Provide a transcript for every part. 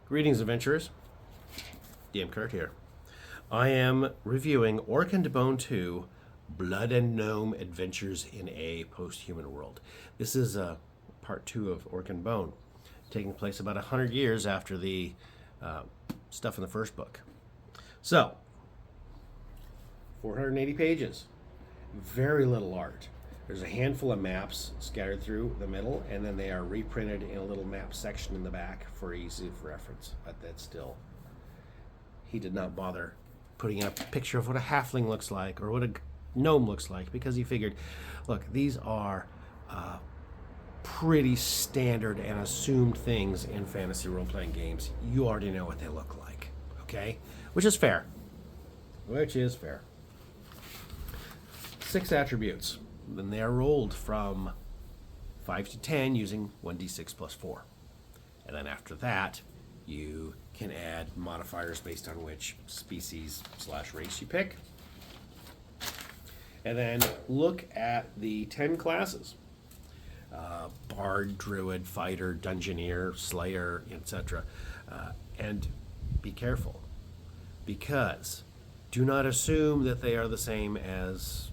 Greetings, adventurers. DM Kurt here. I am reviewing Orc and Bone 2, Blood and Gnome Adventures in a Post-Human World. This is part 2 of Orc and Bone, taking place about 100 years after the stuff in the first book. So, 480 pages, very little art. There's a handful of maps scattered through the middle, and then they are reprinted in a little map section in the back for easy reference. But that's still, he did not bother putting up a picture of what a halfling looks like or what a gnome looks like, because he figured, look, these are pretty standard and assumed things in fantasy role-playing games. You already know what they look like, okay? Which is fair. Which is fair. 6 attributes. Then they are rolled from 5 to 10 using 1d6 plus 4. And then after that, you can add modifiers based on which species / race you pick. And then look at the 10 classes. Bard, Druid, Fighter, Dungeoneer, Slayer, etc. And be careful, because do not assume that they are the same as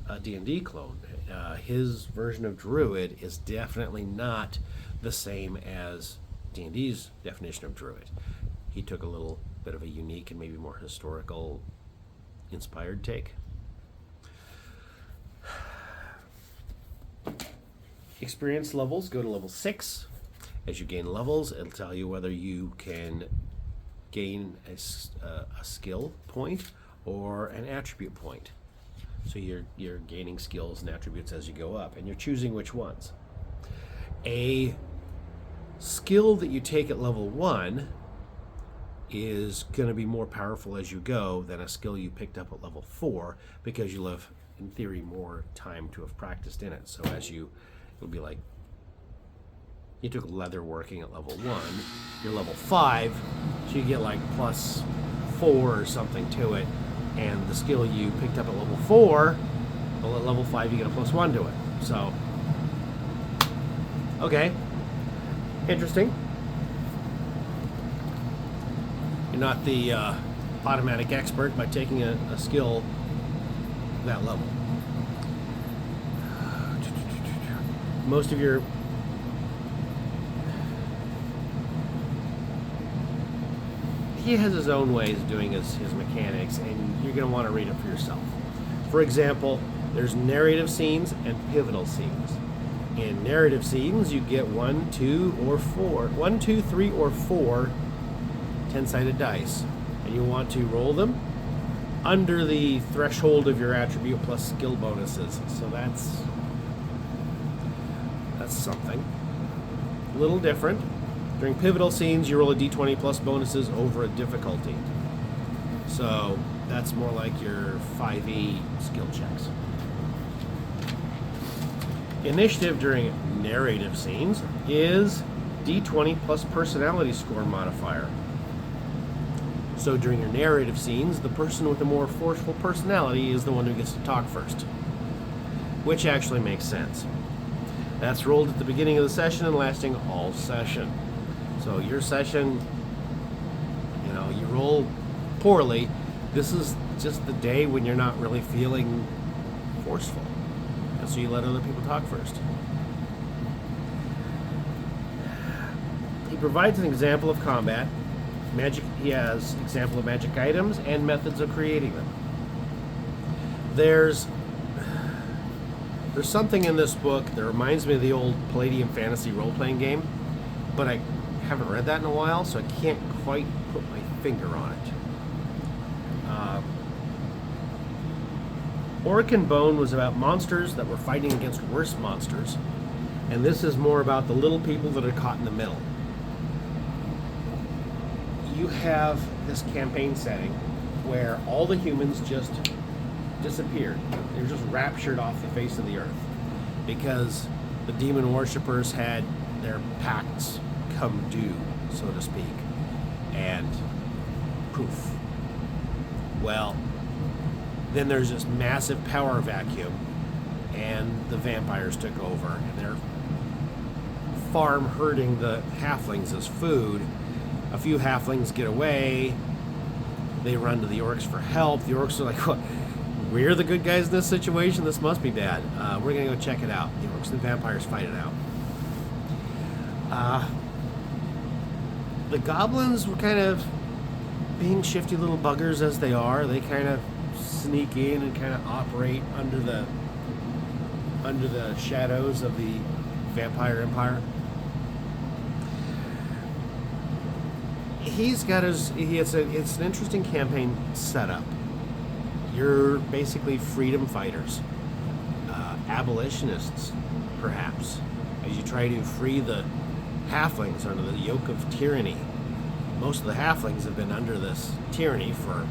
a D&D clone. His version of Druid is definitely not the same as D&D's definition of Druid. He took a little bit of a unique and maybe more historical inspired take. Experience levels go to level 6. As you gain levels, it'll tell you whether you can gain a skill point or an attribute point. So you're gaining skills and attributes as you go up, and you're choosing which ones. A skill that you take at level 1 is going to be more powerful as you go than a skill you picked up at level 4, because you'll have, in theory, more time to have practiced in it. So it'll be like you took leather working at level 1, you're level 5, so you get like plus 4 or something to it. And the skill you picked up at level 4, well, at level 5 you get a plus 1 to it. So, okay, interesting. You're not the automatic expert by taking a skill that level. Most of your he has his own ways of doing his mechanics, and you're going to want to read it for yourself. For example, there's narrative scenes and pivotal scenes. In narrative scenes, you get 1, 2, 3, or 4 10-sided dice, and you want to roll them under the threshold of your attribute plus skill bonuses. So that's something. A little different. During pivotal scenes, you roll a d20 plus bonuses over a difficulty. So that's more like your 5e skill checks. Initiative during narrative scenes is d20 plus personality score modifier. So during your narrative scenes, the person with the more forceful personality is the one who gets to talk first, which actually makes sense. That's rolled at the beginning of the session and lasting all session. So your session, you roll poorly. This is just the day when you're not really feeling forceful. And so you let other people talk first. He provides an example of combat. He has an example of magic items and methods of creating them. There's something in this book that reminds me of the old Palladium fantasy role-playing game, but I haven't read that in a while, so I can't quite put my finger on it. Orc and Bone was about monsters that were fighting against worse monsters, and this is more about the little people that are caught in the middle. You have this campaign setting where all the humans just disappeared. They were just raptured off the face of the earth because the demon worshippers had their pacts come due, so to speak, and poof. Well, then there's this massive power vacuum, and the vampires took over, and they're farm herding the halflings as food, A few halflings get away. They run to the orcs for help. The orcs are like, what? We're the good guys in this situation? This must be bad. We're going to go check it out. The orcs and the vampires fight it out. The goblins were kind of being shifty little buggers as they are. They kind of sneak in and kind of operate under the shadows of the vampire empire. It's an interesting campaign setup. You're basically freedom fighters, abolitionists, perhaps, as you try to free the halflings under the yoke of tyranny. Most of the halflings have been under this tyranny for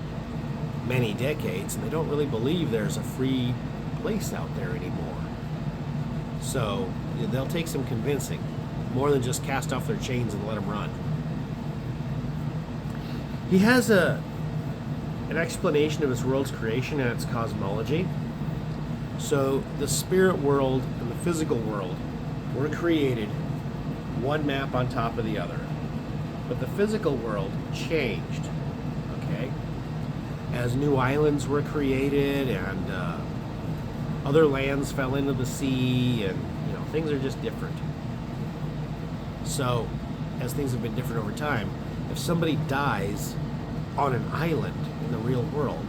many decades, and they don't really believe there's a free place out there anymore. So they'll take some convincing, more than just cast off their chains and let them run. He has an explanation of his world's creation and its cosmology. So the spirit world and the physical world were created one map on top of the other. But the physical world changed, okay? As new islands were created and other lands fell into the sea, and things are just different. So, as things have been different over time, if somebody dies on an island in the real world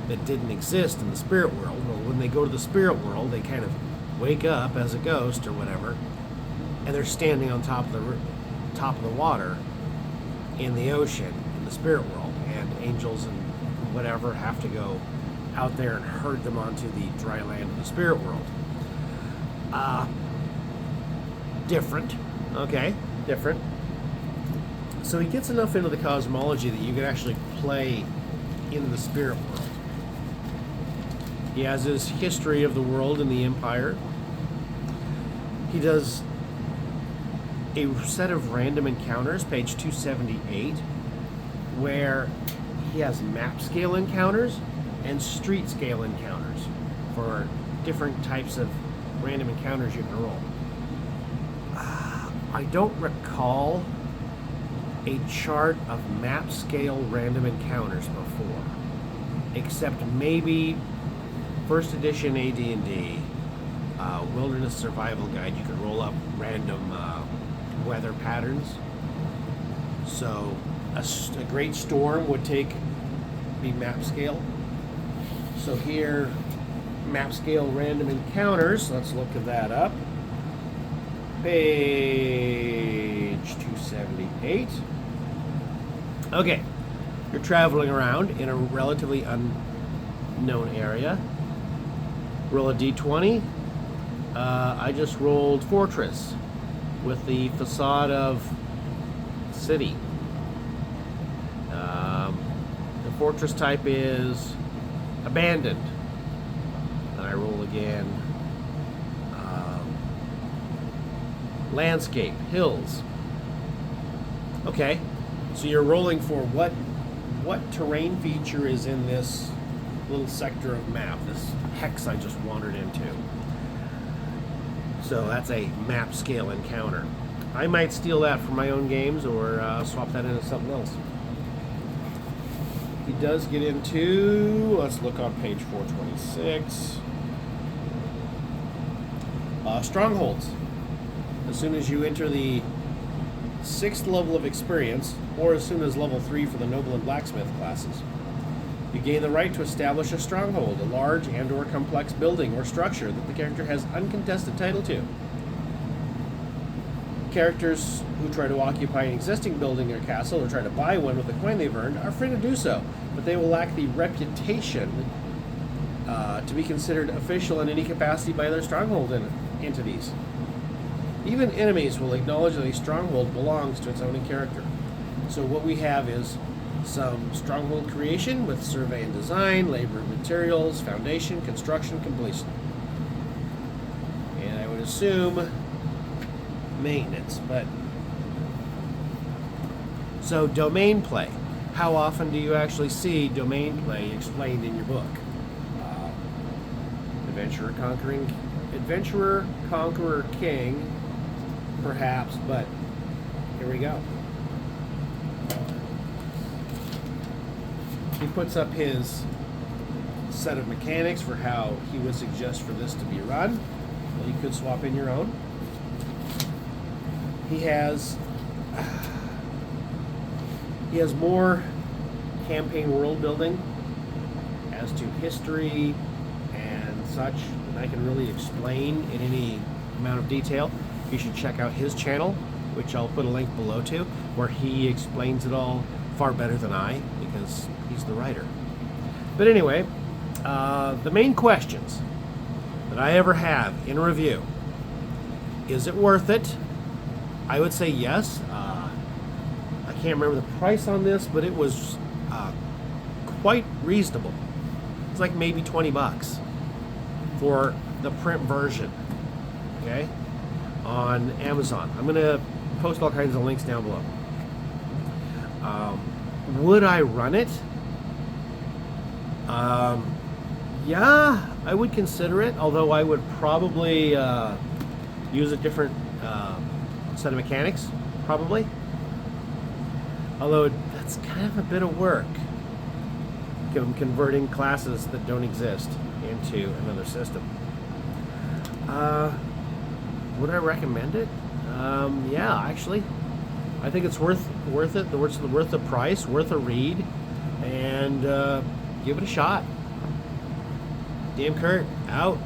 that didn't exist in the spirit world, well, when they go to the spirit world, they kind of wake up as a ghost or whatever, and they're standing on top of the water in the ocean in the spirit world, and angels and whatever have to go out there and herd them onto the dry land of the spirit world. Different. Okay, different. So he gets enough into the cosmology that you can actually play in the spirit world. He has his history of the world and the empire. He does a set of random encounters, page 278, where he has map scale encounters and street scale encounters for different types of random encounters you can roll. I don't recall a chart of map scale random encounters before, except maybe first edition AD&D Wilderness Survival Guide. You could roll up random weather patterns. So a great storm would be map scale. So here, map scale random encounters. Let's look at that up. Page 278. Okay, you're traveling around in a relatively unknown area. Roll a d20. I just rolled Fortress with the facade of city. The fortress type is abandoned. And I roll again. Landscape, hills. Okay, so you're rolling for what terrain feature is in this little sector of map, this hex I just wandered into. So that's a map scale encounter. I might steal that for my own games or swap that into something else. He does get into, let's look on page 426, strongholds. As soon as you enter the 6th level of experience, or as soon as level 3 for the noble and blacksmith classes, you gain the right to establish a stronghold, a large and or complex building or structure that the character has uncontested title to. Characters who try to occupy an existing building or castle or try to buy one with the coin they've earned are free to do so, but they will lack the reputation to be considered official in any capacity by their stronghold entities. Even enemies will acknowledge that a stronghold belongs to its owning character. So what we have is some stronghold creation with survey and design, labor and materials, foundation, construction, completion. And I would assume maintenance, but... So domain play. How often do you actually see domain play explained in your book? Adventurer, Conqueror, King, perhaps, but here we go. he puts up his set of mechanics for how he would suggest for this to be run. Well, you could swap in your own. He has more campaign world building as to history and such than I can really explain in any amount of detail. You should check out his channel, which I'll put a link below to, where he explains it all far better than I, because he's the writer. But anyway, the main questions that I ever have in a review: is it worth it? I would say yes. I can't remember the price on this, but it was quite reasonable. It's like maybe 20 bucks for the print version, okay, on Amazon. I'm going to post all kinds of links down below. Would I run it? Yeah, I would consider it, although I would probably use a different set of mechanics, probably. Although that's kind of a bit of work, converting classes that don't exist into another system. Would I recommend it? Yeah, actually, I think it's worth it. Worth the price, worth a read, and give it a shot. DM Kurt out.